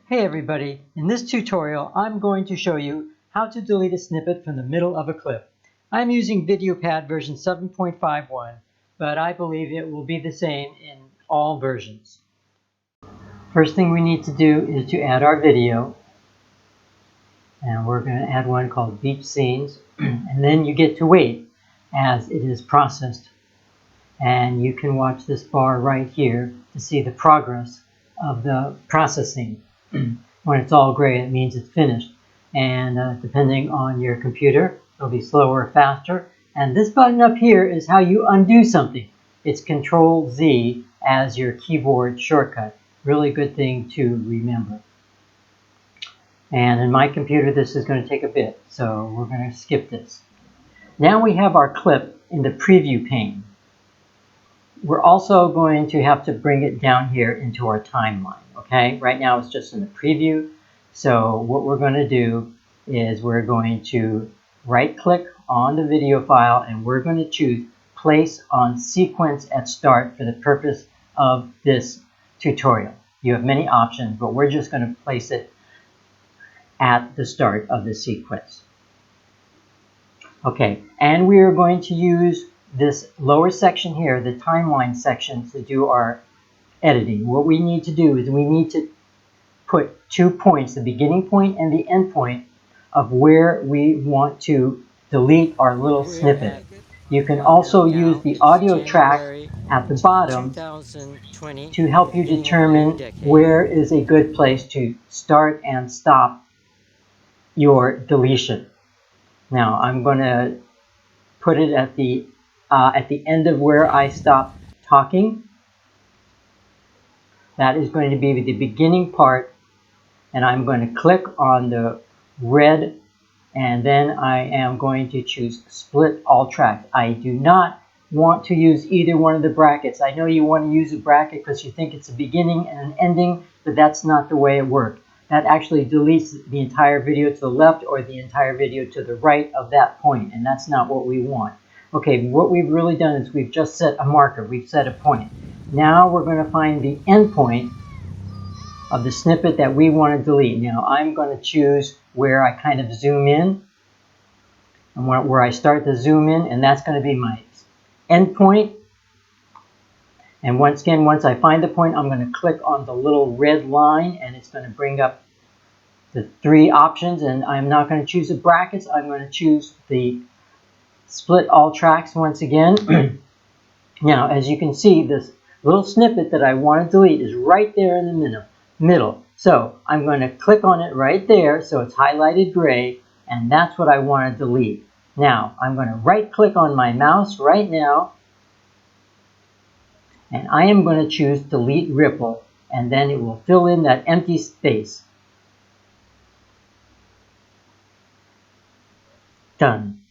Hey everybody, in this tutorial I'm going to show you how to delete a snippet from the middle of a clip. I'm using VideoPad version 7.51, but I believe it will be the same in all versions. First thing we need to do is to add our video, and we're going to add one called Beach Scenes, and then you get to wait as it is processed. And you can watch this bar right here to see the progress of the processing. When it's all gray, it means it's finished. And depending on your computer, it'll be slower or faster. And this button up here is how you undo something. It's Control-Z as your keyboard shortcut. Really good thing to remember. And in my computer, this is going to take a bit, so we're going to skip this. Now we have our clip in the preview pane. We're also going to have to bring it down here into our timeline, okay? Right now it's just in the preview. So what we're going to do is we're going to right-click on the video file and we're going to choose Place on Sequence at Start for the purpose of this tutorial. You have many options, but we're just going to place it at the start of the sequence. Okay, and we are going to use this lower section here, the timeline section, to do our editing. What we need to do is we need to put 2 points, the beginning point and the end point of where we want to delete our little snippet. You can also use the audio track at the bottom to help you determine where is a good place to start and stop your deletion. Now I'm going to put it at the end of where I stop talking. That is going to be the beginning part, and I'm going to click on the red, and then I am going to choose Split All Tracks. I do not want to use either one of the brackets. I know you want to use a bracket because you think it's a beginning and an ending, but that's not the way it works. That actually deletes the entire video to the left or the entire video to the right of that point, and that's not what we want. Okay, what we've really done is we've just set a marker, we've set a point. Now we're going to find the end point of the snippet that we want to delete. Now I'm going to choose where I kind of zoom in, and where I start to zoom in, and that's going to be my end point. And once again, once I find the point, I'm going to click on the little red line, and it's going to bring up the 3 options, and I'm not going to choose the brackets, I'm going to choose the Split All Tracks once again. Now, as you can see, this little snippet that I want to delete is right there in the middle. So I'm going to click on it right there, so it's highlighted gray, and that's what I want to delete. Now, I'm going to right-click on my mouse right now, and I am going to choose Delete Ripple, and then it will fill in that empty space. Done.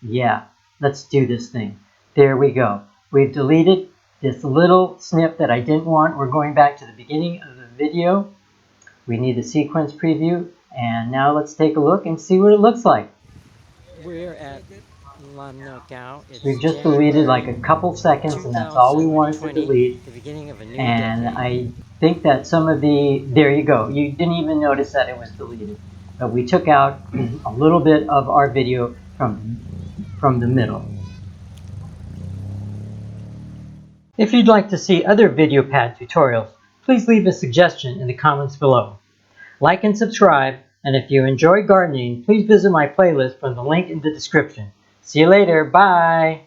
Yeah, let's do this thing. There we go. We've deleted this little snip that I didn't want. We're going back to the beginning of the video. We need a sequence preview, and now let's take a look and see what it looks like. We're at Knockout. We've just deleted like a couple seconds, and that's all we wanted to delete. The beginning of a new and decade. I think that some of there you go. You didn't even notice that it was deleted. But we took out a little bit of our video from the middle. If you'd like to see other VideoPad tutorials, please leave a suggestion in the comments below. Like and subscribe, and if you enjoy gardening, please visit my playlist from the link in the description. See you later. Bye!